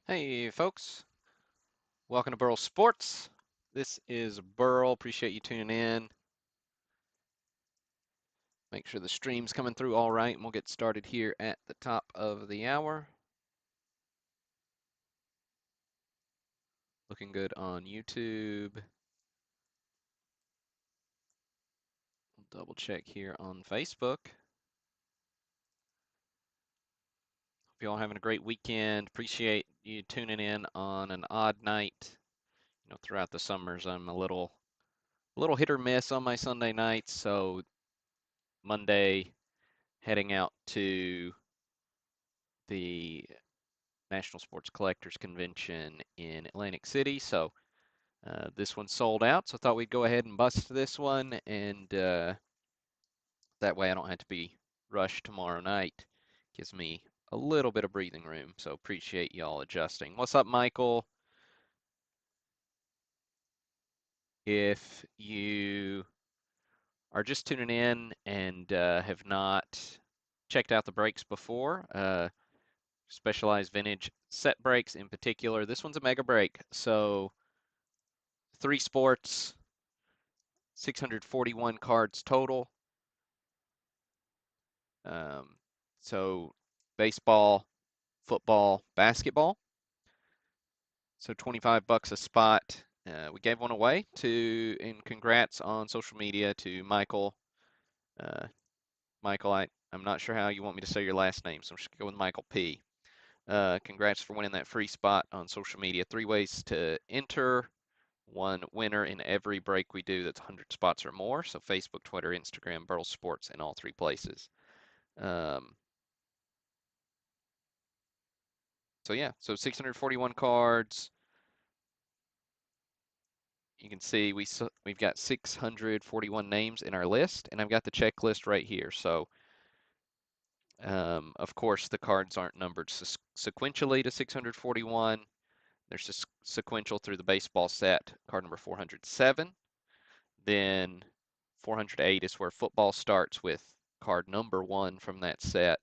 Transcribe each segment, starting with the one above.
Hey folks, welcome to Burl Sports. This is Burl. Appreciate you tuning in. Make sure the stream's coming through all right, and we'll get started here at the top of the hour. Looking good on YouTube. Double check here on Facebook. Hope you all having a great weekend. Appreciate you tuning in on an odd night. Throughout the summers, I'm a little hit or miss on my Sunday nights. So Monday, heading out to the National Sports Collectors Convention in Atlantic City. So this one sold out, so I thought we'd go ahead and bust this one, and that way I don't have to be rushed tomorrow night. Gives me a little bit of breathing room, so appreciate y'all adjusting. What's up, Michael? If you are just tuning in and have not checked out the breaks before, specialized vintage set breaks in particular, this one's a mega break. So 3 sports, 641 cards total. Um, so baseball, football, basketball. So 25 bucks a spot. We gave one away and congrats on social media to Michael. Uh, Michael, I'm not sure how you want me to say your last name, so I'm just going to go with Michael P. Congrats for winning that free spot on social media. 3 ways to enter. One winner in every break we do that's 100 spots or more. So Facebook, Twitter, Instagram, Burl Sports in all 3 places. Um, so yeah, so 641 cards. You can see we've got 641 names in our list, and I've got the checklist right here. So of course the cards aren't numbered sequentially to 641. They're sequential through the baseball set, card number 407. Then 408 is where football starts with card number 1 from that set,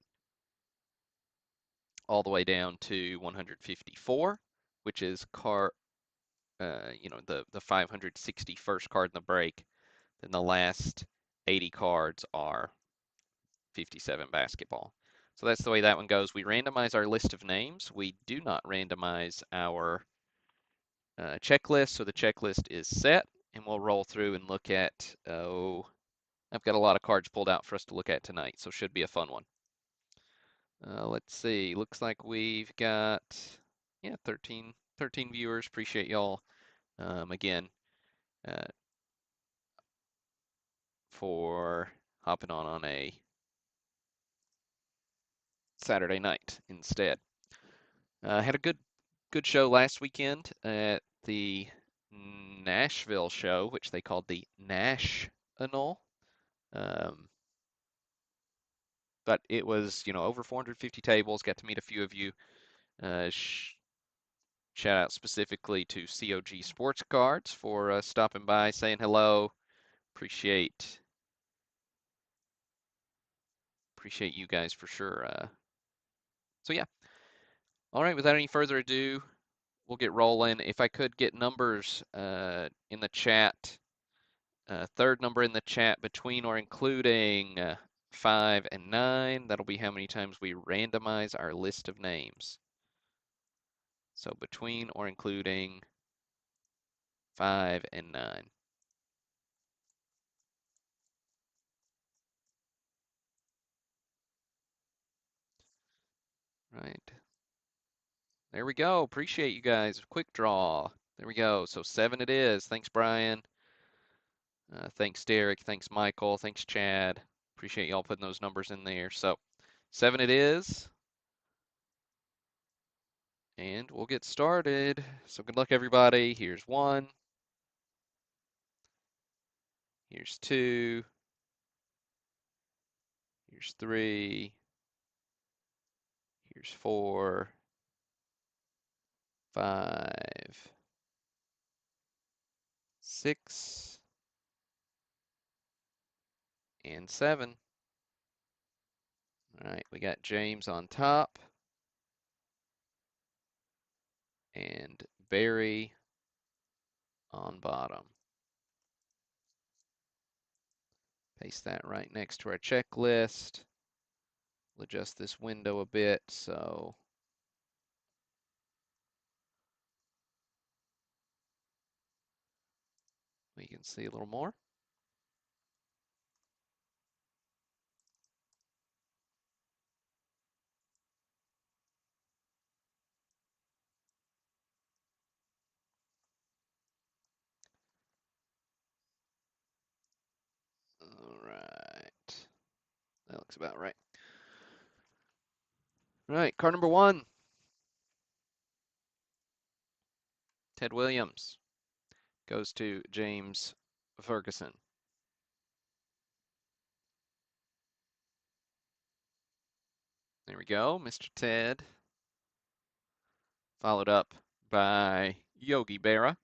all the way down to 154, which is the 561st card in the break. Then the last 80 cards are 57 basketball. So that's the way that one goes. We randomize our list of names. We do not randomize our checklist. So the checklist is set, and we'll roll through and look at, I've got a lot of cards pulled out for us to look at tonight, so should be a fun one. Let's see. Looks like we've got, yeah, 13 viewers. Appreciate y'all again uh, for hopping on a Saturday night instead. Had a good show last weekend at the Nashville show, which they called the National. Um, but it was, over 450 tables. Got to meet a few of you. Shout out specifically to COG Sports Cards for stopping by, saying hello. Appreciate appreciate you guys for sure. So yeah. All right. Without any further ado, we'll get rolling. If I could get numbers in the chat. Third number in the chat between or including 5 and 9. That'll be how many times we randomize our list of names. So between or including 5 and 9. Right. There we go. Appreciate you guys. Quick draw. There we go. So 7 it is. Thanks, Brian. Thanks, Derek. Thanks, Michael. Thanks, Chad. Appreciate y'all putting those numbers in there. So 7 it is. And we'll get started. So good luck, everybody. Here's 1. Here's 2. Here's 3. Here's 4. 5. 6. And 7. All right, we got James on top. and Barry on bottom. Paste that right next to our checklist. We'll adjust this window a bit so we can see a little more. All right. That looks about right. All right, card number 1, Ted Williams, goes to James Ferguson. There we go, Mr. Ted. Followed up by Yogi Berra.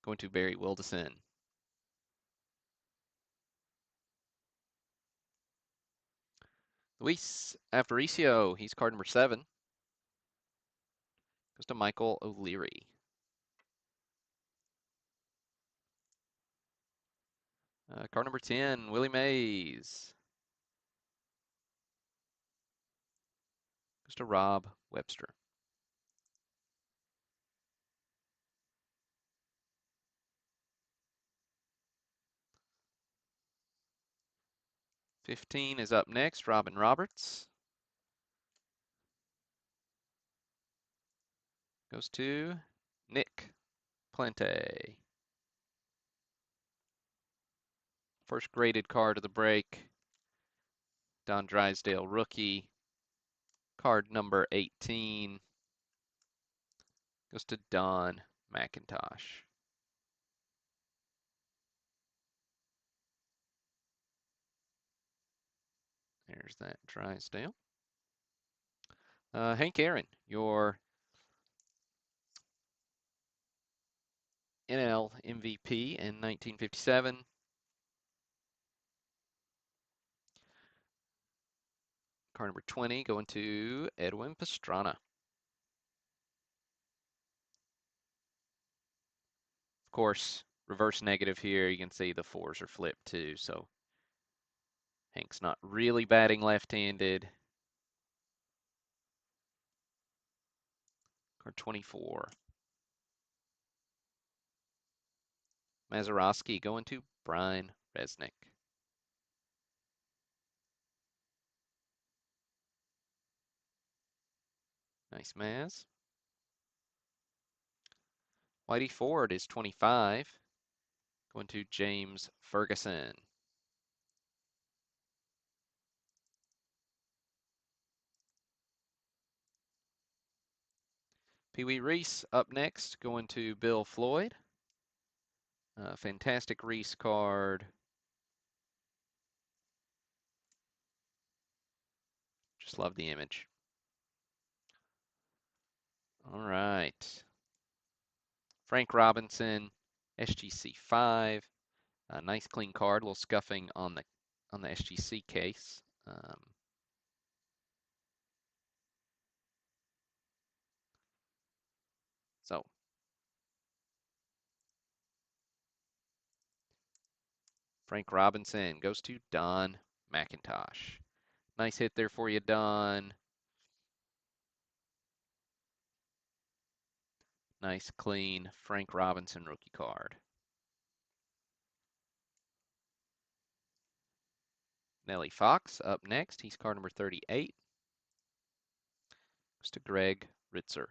Going to Barry Wildison. Luis Aparicio, he's card number 7. Goes to Michael O'Leary. Card number 10, Willie Mays. Goes to Rob Webster. '15 is up next, Robin Roberts. Goes to Nick Plante. First graded card of the break, Don Drysdale rookie. Card number 18 goes to Don McIntosh. There's that Drysdale. Hank Aaron, your NL MVP in 1957. Card number 20 going to Edwin Pastrana. Of course, reverse negative here. You can see the 4s are flipped too, so Hank's not really batting left-handed. Card 24. Mazeroski going to Brian Resnick. Nice Maz. Whitey Ford is 25. Going to James Ferguson. Pee Wee Reese up next, going to Bill Floyd. Fantastic Reese card. Just love the image. All right. Frank Robinson, SGC 5. Nice clean card. A little scuffing on the SGC case. So Frank Robinson goes to Don McIntosh. Nice hit there for you, Don. Nice clean Frank Robinson rookie card. Nellie Fox up next. He's card number 38. Goes to Greg Ritzer.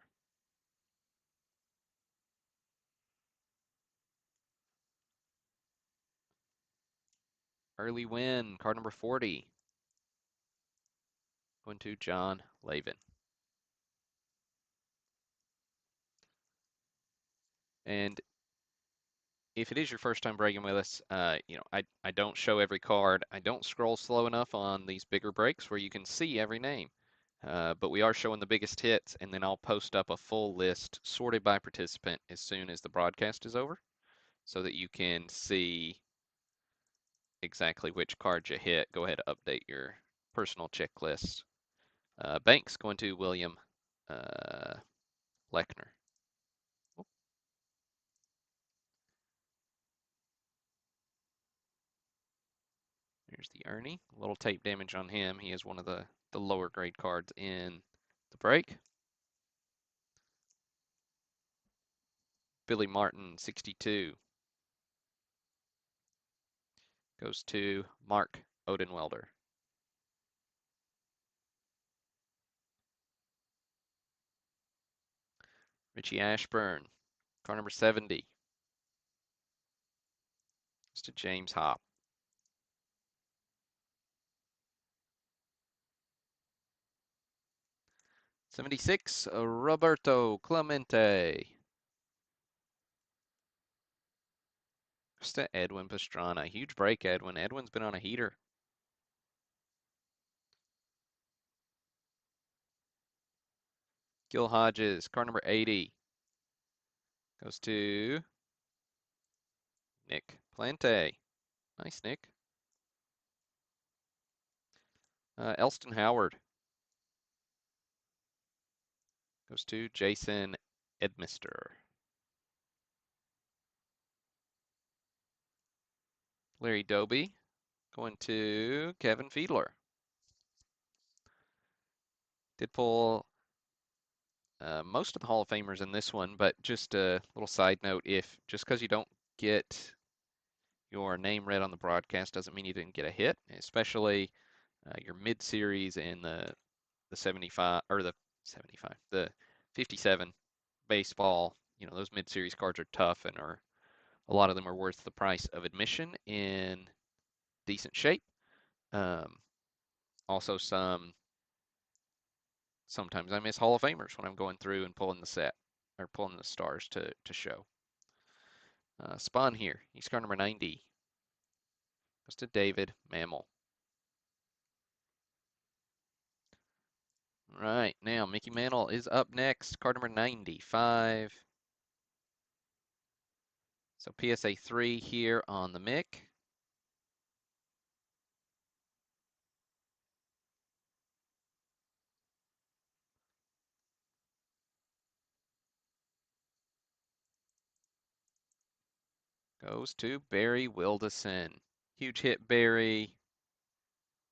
Early win, card number 40. Going to John Lavin. And if it is your first time breaking with us, I don't show every card. I don't scroll slow enough on these bigger breaks where you can see every name. But we are showing the biggest hits, and then I'll post up a full list sorted by participant as soon as the broadcast is over so that you can see exactly which card you hit. Go ahead and update your personal checklist Banks going to William uh, Lechner. Oh, there's the Ernie. A little tape damage on him. He is one of the lower grade cards in the break. Billy Martin, 62. Goes to Mark Odenwelder. Richie Ashburn, card number 70. Goes to James Hop. 76, Roberto Clemente. Goes to Edwin Pastrana. Huge break, Edwin. Edwin's been on a heater. Gil Hodges, card number 80. Goes to Nick Plante. Nice, Nick. Elston Howard. Goes to Jason Edmister. Larry Doby. Going to Kevin Fiedler. Did pull most of the Hall of Famers in this one, but just a little side note, if just because you don't get your name read on the broadcast doesn't mean you didn't get a hit, especially your mid-series in the 75 or the 75, the 57 baseball. You know, those mid-series cards are tough and are a lot of them are worth the price of admission in decent shape. Um, also, sometimes I miss Hall of Famers when I'm going through and pulling the set or pulling the stars to show. Spawn here. He's card number 90. Goes to David Mammal. All right, now Mickey Mantle is up next. Card number 95. So PSA 3 here on the Mick. Goes to Barry Wildison. Huge hit, Barry.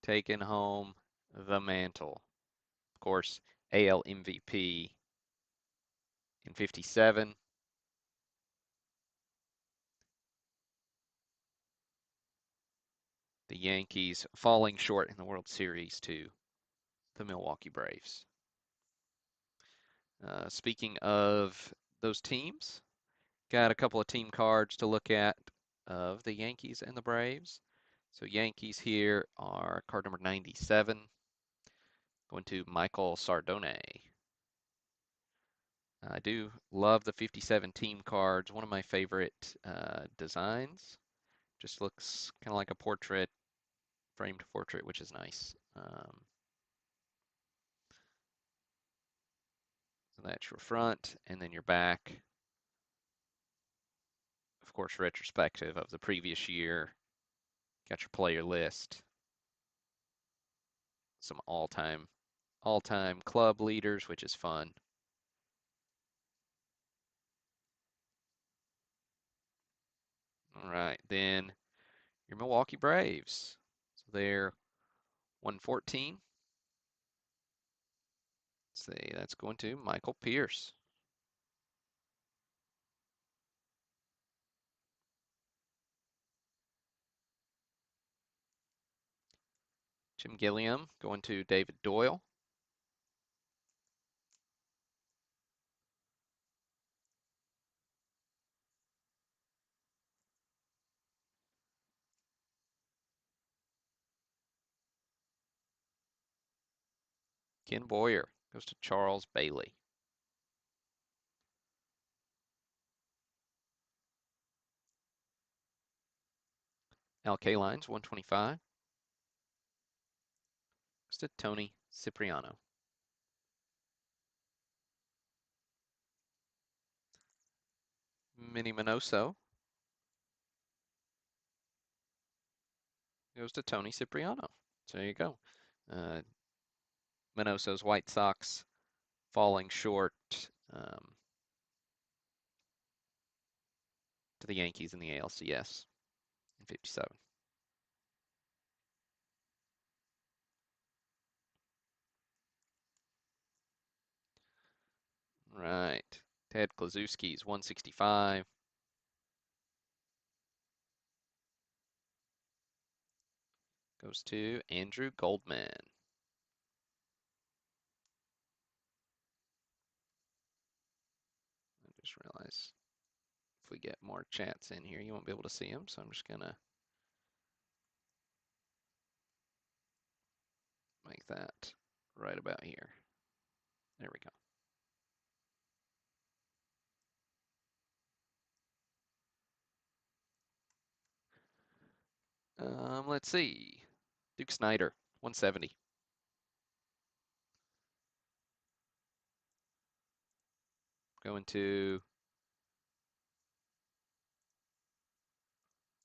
Taking home the mantle. Of course, AL MVP in 57. The Yankees falling short in the World Series to the Milwaukee Braves. Speaking of those teams, got a couple of team cards to look at of the Yankees and the Braves. So Yankees here are card number 97, going to Michael Sardone. I do love the 57 team cards. One of my favorite designs. Just looks kind of like a portrait, framed portrait, which is nice. So that's your front, and then your back. Of course, retrospective of the previous year. Got your player list. Some all-time club leaders, which is fun. All right, then your Milwaukee Braves. So they're 114. Let's see, that's going to Michael Pierce. Jim Gilliam going to David Doyle. Ken Boyer goes to Charles Bailey. Al Kalines, 125. Goes to Tony Cipriano. Minnie Minoso goes to Tony Cipriano. So there you go. Uh, Minoso's White Sox falling short um, to the Yankees in the ALCS in 57. Right. Ted Klaczewski's 165 goes to Andrew Goldman. I just realized if we get more chats in here, you won't be able to see them, so I'm just gonna make that right about here. There we go. Let's see. Duke Snyder, 170. Going to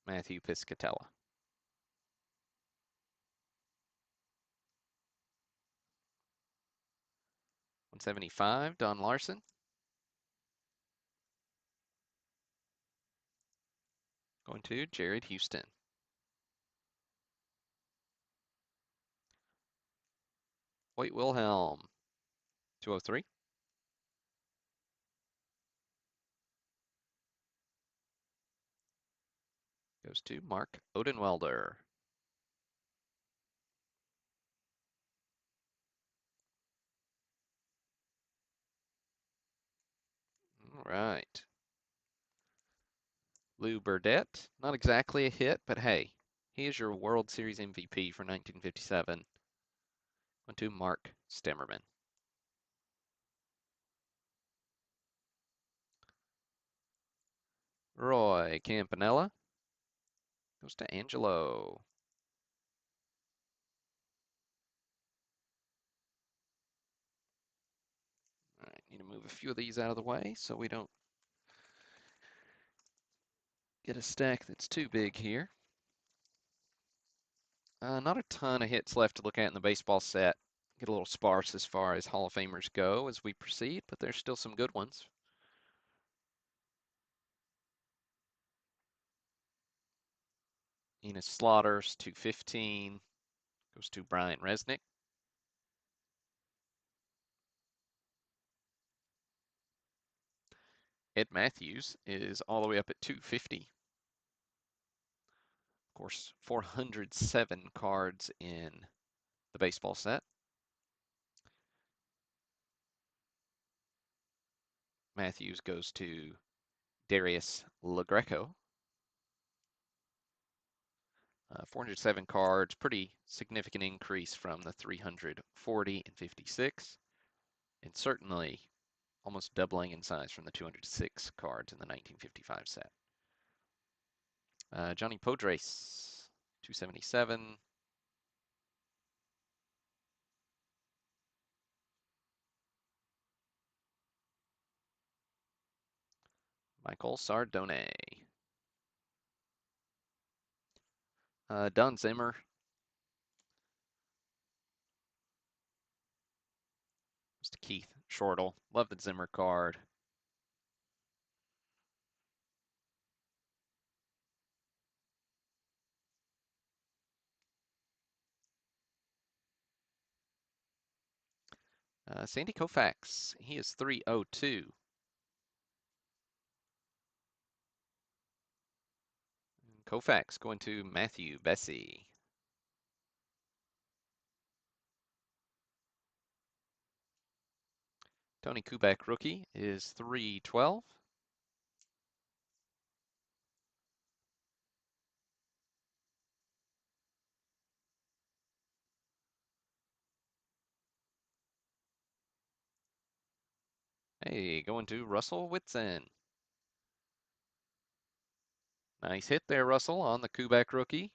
Matthew Piscatella. 175, Don Larson. Going to Jared Houston. Hoyt Wilhelm, 203. Goes to Mark Odenwelder. All right. Lou Burdett, not exactly a hit, but hey, he is your World Series MVP for 1957. Went to Mark Stemmerman. Roy Campanella goes to Angelo. All right, need to move a few of these out of the way so we don't get a stack that's too big here. Not a ton of hits left to look at in the baseball set. Get a little sparse as far as Hall of Famers go as we proceed, but there's still some good ones. Enos Slaughter's 215 goes to Brian Resnick. Ed Matthews is all the way up at 250. Of course, 407 cards in the baseball set. Matthews goes to Darius LaGreco. 407 cards, pretty significant increase from the 340 and 56, and certainly almost doubling in size from the 206 cards in the 1955 set. Johnny Podres, 277. Michael Sardone. Don Zimmer. Mr. Keith Shortle. Love the Zimmer card. Sandy Koufax. He is 302. Koufax going to Matthew Bessie. Tony Kubek rookie is 312. Hey, going to Russell Whitson. Nice hit there, Russell, on the Kubek rookie.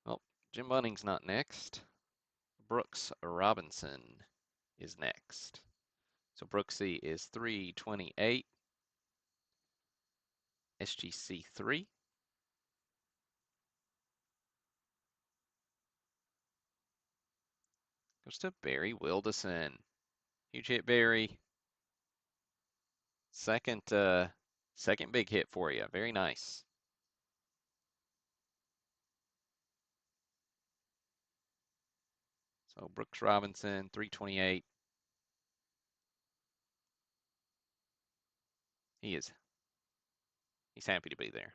Well, Jim Bunning's not next. Brooks Robinson is next. So Brooksy is 328. SGC 3 goes to Barry Wilderson. Huge hit, Barry. Second big hit for you. Very nice. So Brooks Robinson, 328. He's happy to be there.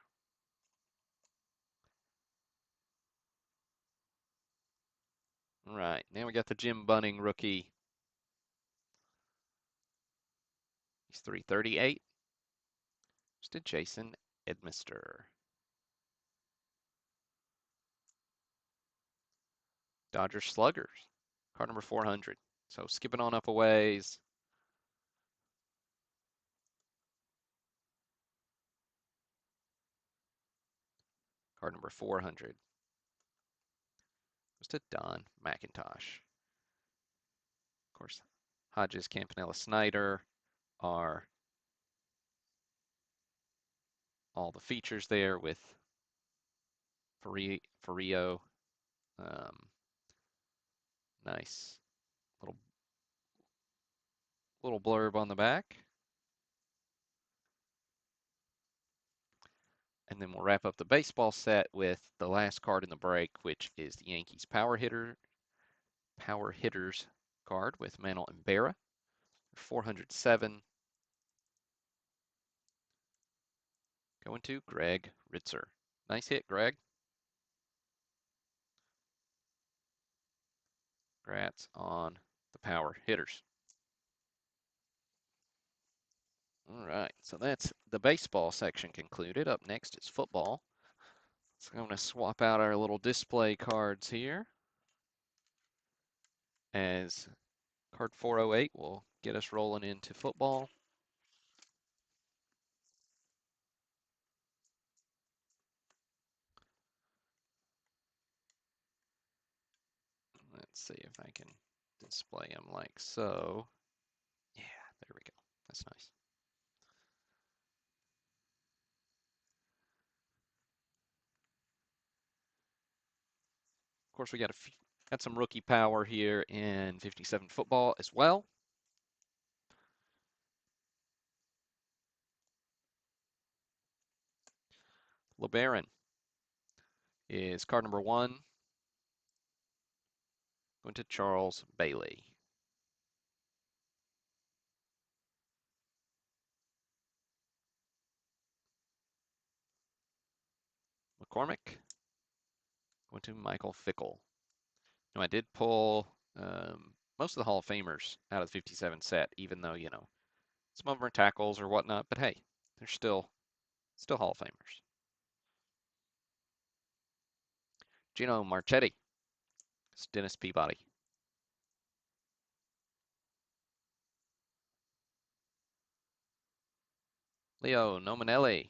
All right, now we got the Jim Bunning rookie. He's 338. Just a Jason Edmister. Dodgers Sluggers, card number 400. So skipping on up a ways. Card number 400 goes to Don McIntosh. Of course, Hodges, Campanella, Snyder are all the features there with Fario. Um, nice little blurb on the back. And then we'll wrap up the baseball set with the last card in the break, which is the Yankees power hitters card with Mantle and Berra. 407. Going to Greg Ritzer. Nice hit, Greg. Congrats on the power hitters. All right, so that's the baseball section concluded. Up next is football. So I'm going to swap out our little display cards here, as card 408 will get us rolling into football. Let's see if I can display them like so. Yeah, there we go. That's nice. Of course, we got some rookie power here in 57 football as well. LeBaron is card number 1, going to Charles Bailey. McCormick, going to Michael Fickle. Now, I did pull most of the Hall of Famers out of the 57 set, even though, some of them are tackles or whatnot, but hey, they're still Hall of Famers. Gino Marchetti, it's Dennis Peabody. Leo Nominelli,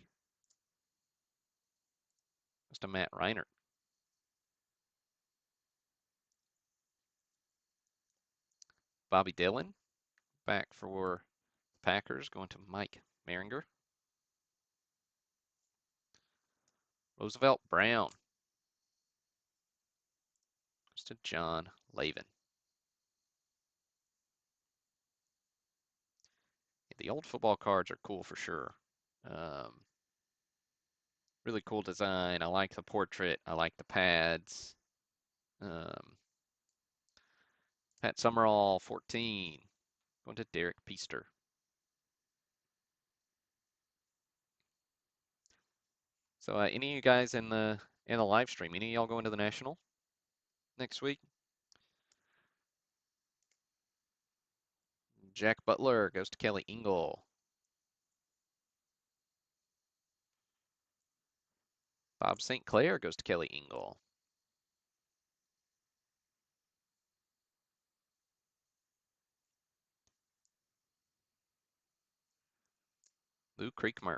just a Matt Reinert. Bobby Dillon, back for the Packers, going to Mike Maringer. Roosevelt Brown, goes to John Lavin. The old football cards are cool for sure. Um, really cool design. I like the portrait. I like the pads. Um, Pat Summerall, 14, going to Derek Peaster. So, any of you guys in the live stream, any of y'all going to the National next week? Jack Butler goes to Kelly Ingle. Bob St. Clair goes to Kelly Ingle. Lou Creekmer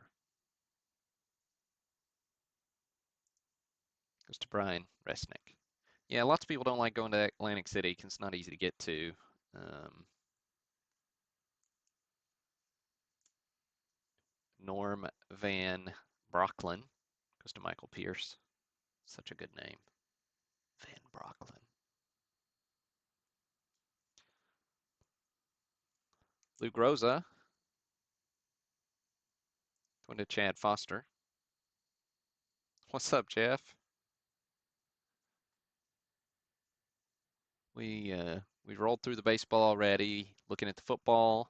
goes to Brian Resnick. Yeah, lots of people don't like going to Atlantic City because it's not easy to get to. Um, Norm Van Brocklin goes to Michael Pierce. Such a good name. Van Brocklin. Lou Groza going to Chad Foster. What's up, Jeff? We rolled through the baseball already. Looking at the football.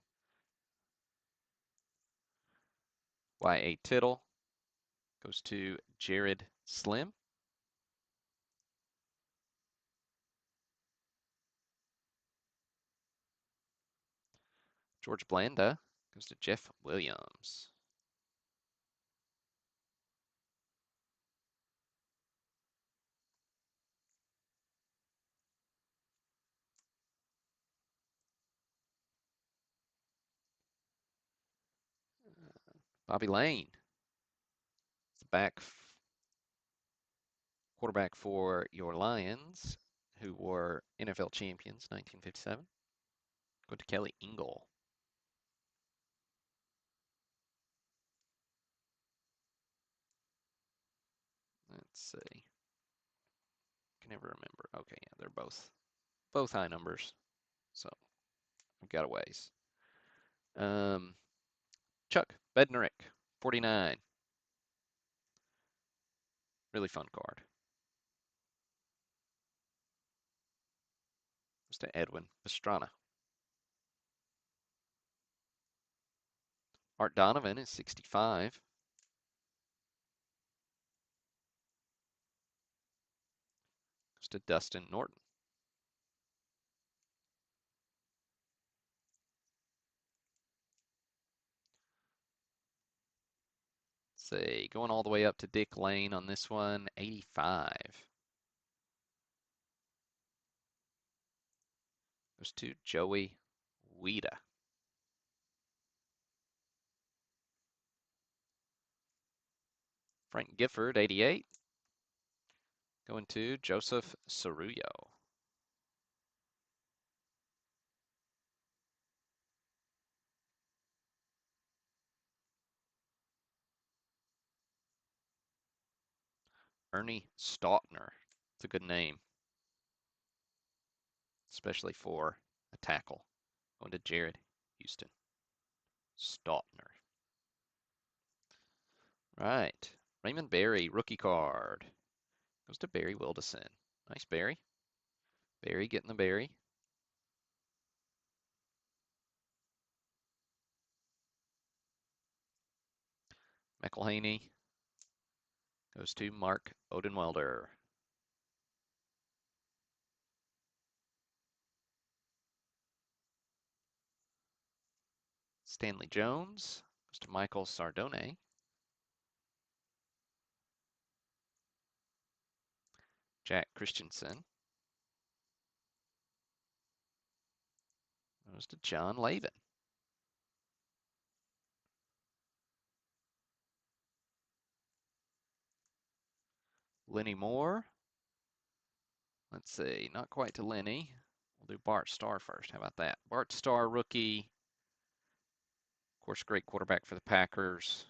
Y.A. Tittle goes to Jared Slim. George Blanda goes to Jeff Williams. Bobby Lane, back quarterback for your Lions, who were NFL champions 1957. Go to Kelly Ingle. Let's see. Can never remember. Okay, yeah, they're both high numbers. So we've got a ways. Chuck Bednarik, 49. Really fun card. Goes to Edwin Pastrana. Art Donovan is 65. Goes to Dustin Norton. Say, going all the way up to Dick Lane on this one, 85. Goes to Joey Wida. Frank Gifford, 88. Going to Joseph Cerullo. Ernie Stautner. It's a good name, especially for a tackle. Going to Jared Houston. Stautner. Right. Raymond Berry, rookie card. Goes to Barry Wildison. Nice Barry. Barry getting the Barry. McElhaney goes to Mark Odenwelder. Stanley Jones goes to Michael Sardone. Jack Christensen goes to John Lavin. Lenny Moore. Let's see, not quite to Lenny. We'll do Bart Starr first. How about that? Bart Starr, rookie. Of course, great quarterback for the Packers.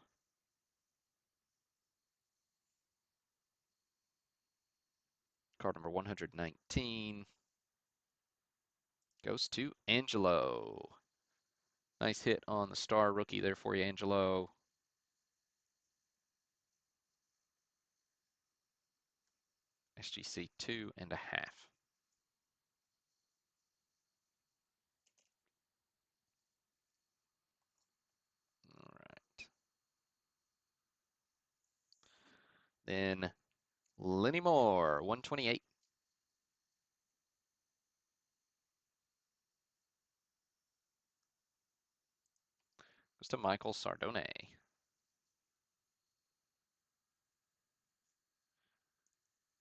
Card number 119 goes to Angelo. Nice hit on the Star rookie there for you, Angelo. SGC 2.5. All right. Then Lenny Moore, 128. Goes to Michael Sardone.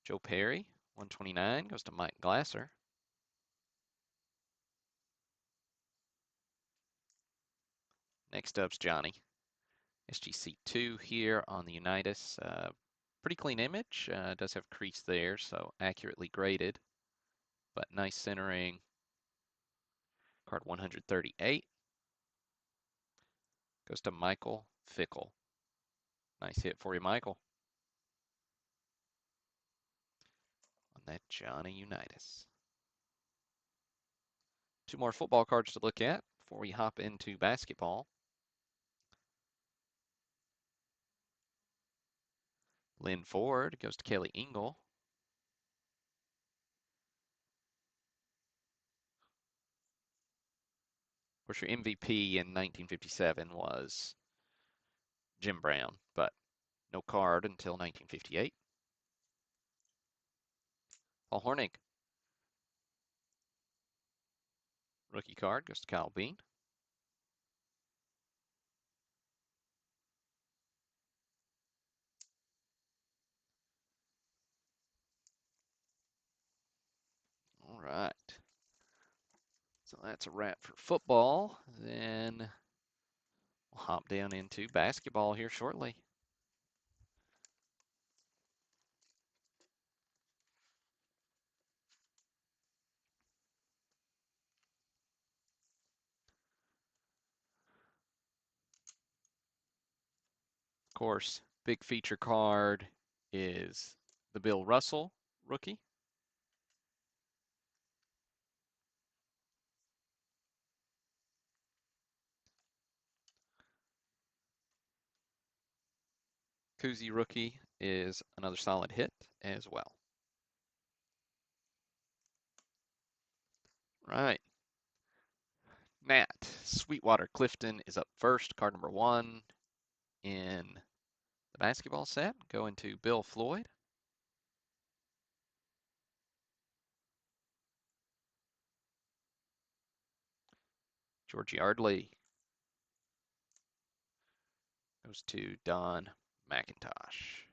Joe Perry, 129. Goes to Mike Glasser. Next up's Johnny. SGC 2 here on the Unitas. Pretty clean image. Does have crease there, so accurately graded, but nice centering. Card 138 Goes to Michael Fickle. Nice hit for you, Michael, on that Johnny Unitas. Two more football cards to look at before we hop into basketball. Lynn Ford goes to Kelly Engel. Of course, your MVP in 1957 was Jim Brown, but no card until 1958. Paul Hornig. Rookie card goes to Kyle Bean. All right. So that's a wrap for football. Then we'll hop down into basketball here shortly. Of course, big feature card is the Bill Russell rookie. Kuzi rookie is another solid hit as well. Right. Nat Sweetwater Clifton is up first, card number 1 in the basketball set. Going to Bill Floyd. George Yardley goes to Don McIntosh.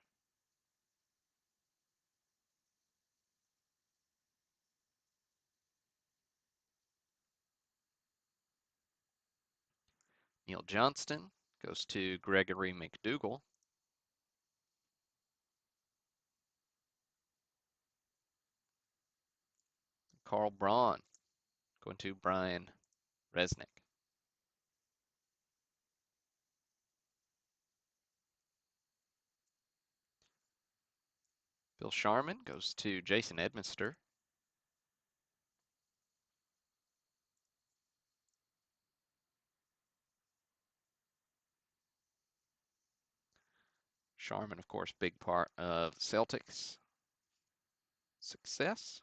Neil Johnston goes to Gregory McDougal. Carl Braun going to Brian Resnick. Bill Sharman goes to Jason Edminster. Sharman, of course, big part of Celtics success.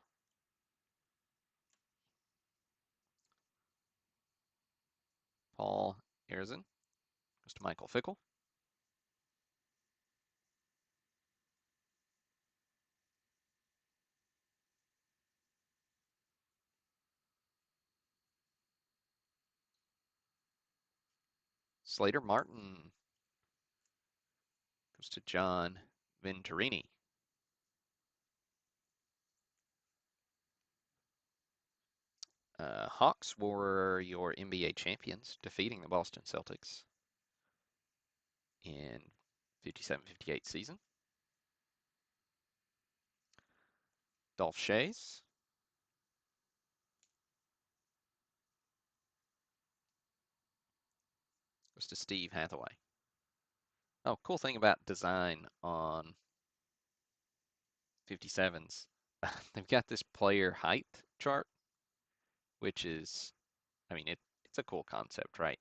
Paul Arizin goes to Michael Fickle. Slater Martin goes to John Venturini. Hawks were your NBA champions, defeating the Boston Celtics in 57-58 season. Dolph Schayes goes to Steve Hathaway. Oh, cool thing about design on 57s, they've got this player height chart, which is, I mean, it's a cool concept, right?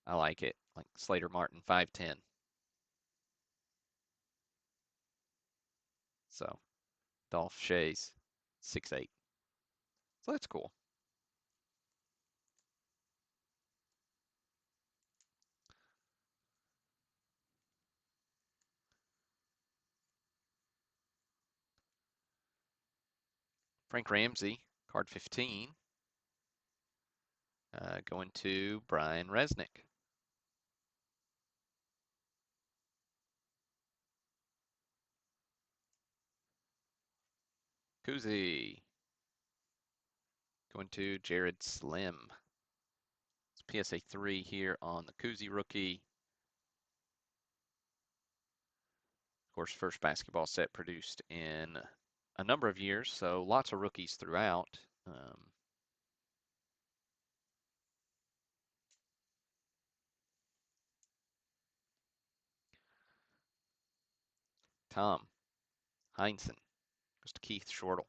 I like it. Like Slater Martin, 5'10". So Dolph Schayes, 6'8". So that's cool. Frank Ramsey, card 15, going to Brian Resnick. Kuzi, going to Jared Slim. It's PSA 3 here on the Kuzi rookie. Of course, first basketball set produced in a number of years, so lots of rookies throughout. Tom Heinsohn goes to Keith Shortle.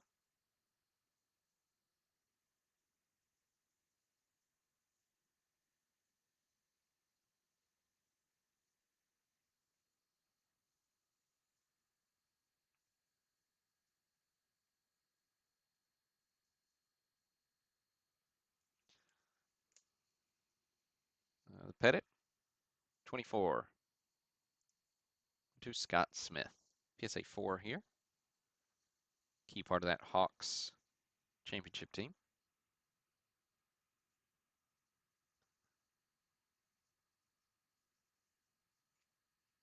The Pettit, 24 to Scott Smith. PSA 4 here. Key part of that Hawks championship team.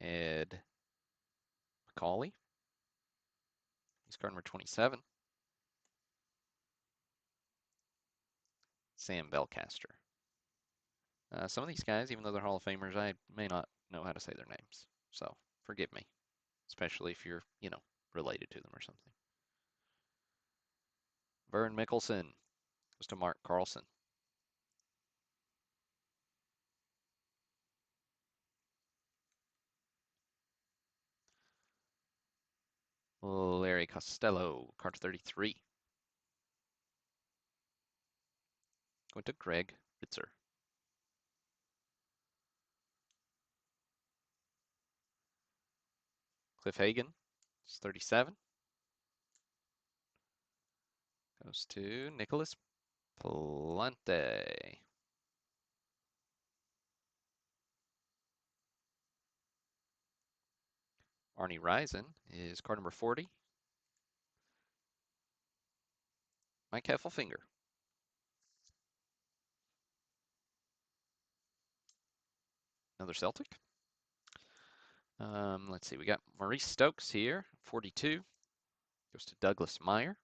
Ed McCauley. He's card number 27. Sam Belcaster. Some of these guys, even though they're Hall of Famers, I may not know how to say their names. So forgive me, especially if you're, related to them or something. Vern Mickelson goes to Mark Carlson. Larry Costello, card 33. Going to Greg Ritzer. Cliff Hagan, it's 37. Goes to Nicholas Palante. Arnie Risen is card number 40. Mike Heffelfinger. Another Celtic. Let's see, we got Maurice Stokes here, 42. Goes to Douglas Meyer.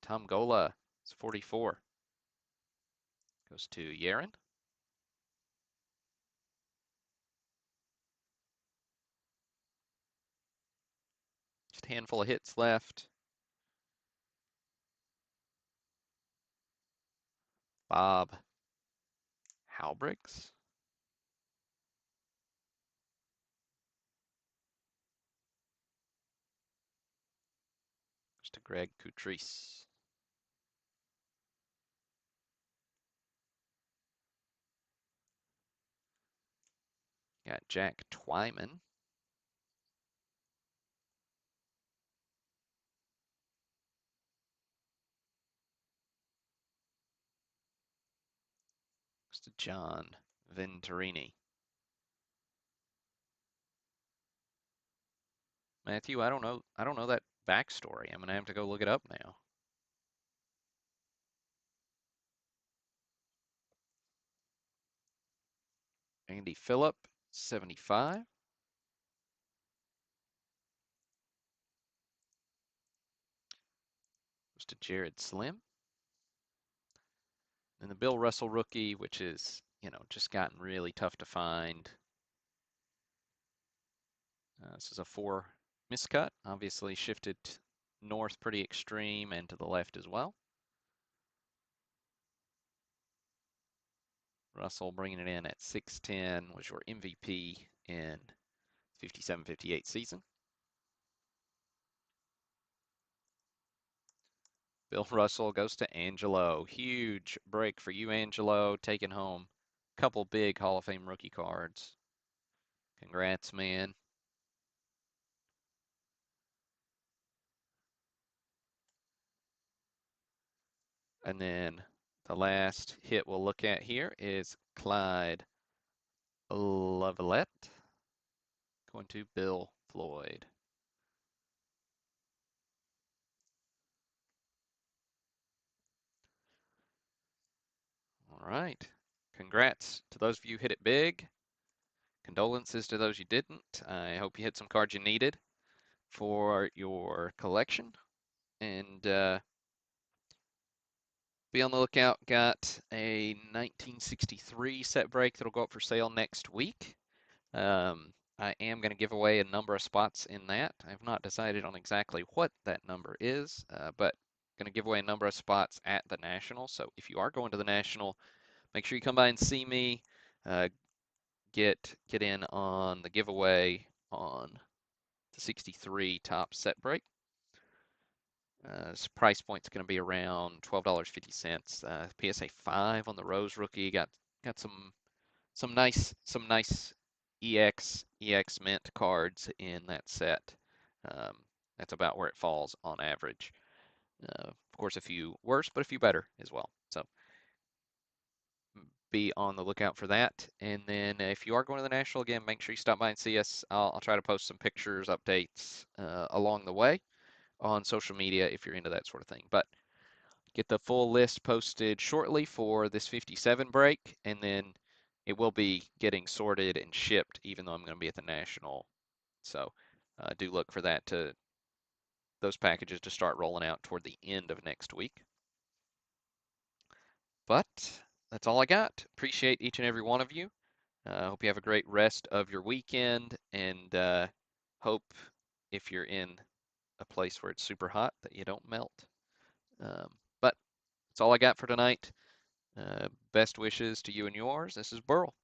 Tom Gola is 44. Goes to Yaren. Just a handful of hits left. Bob Halbriggs. Goes to Greg Cutrice. Got Jack Twyman. Goes to John Venturini. Matthew, I don't know that backstory. I'm gonna have to go look it up now. Andy Phillip, 75. Goes to Jared Slim. And the Bill Russell rookie, which is, just gotten really tough to find. This is a 4 miscut, obviously shifted north pretty extreme and to the left as well. Russell bringing it in at 6'10", was your MVP in 57-58 season. Bill Russell goes to Angelo. Huge break for you, Angelo, taking home a couple big Hall of Fame rookie cards. Congrats, man. And then the last hit we'll look at here is Clyde Lavalette going to Bill Floyd. All right. Congrats to those of you who hit it big. Condolences to those you didn't. I hope you hit some cards you needed for your collection. And be on the lookout. Got a 1963 set break that'll go up for sale next week. I am going to give away a number of spots in that. I have not decided on exactly what that number is, but going to give away a number of spots at the National. So if you are going to the National, make sure you come by and see me. get in on the giveaway on the 63 top set break. Price point's going to be around $12.50. PSA 5 on the Rose rookie. Got some nice EX Mint cards in that set. Um, that's about where it falls on average. Of course, a few worse, but a few better as well. So be on the lookout for that. And then if you are going to the National again, make sure you stop by and see us. I'll try to post some pictures, updates along the way on social media if you're into that sort of thing. But get the full list posted shortly for this 57 break, and then it will be getting sorted and shipped, even though I'm going to be at the National. So do look for those packages to start rolling out toward the end of next week. But that's all I got. Appreciate each and every one of you. Hope you have a great rest of your weekend, and hope if you're in a place where it's super hot that you don't melt. But that's all I got for tonight. Best wishes to you and yours. This is Burl.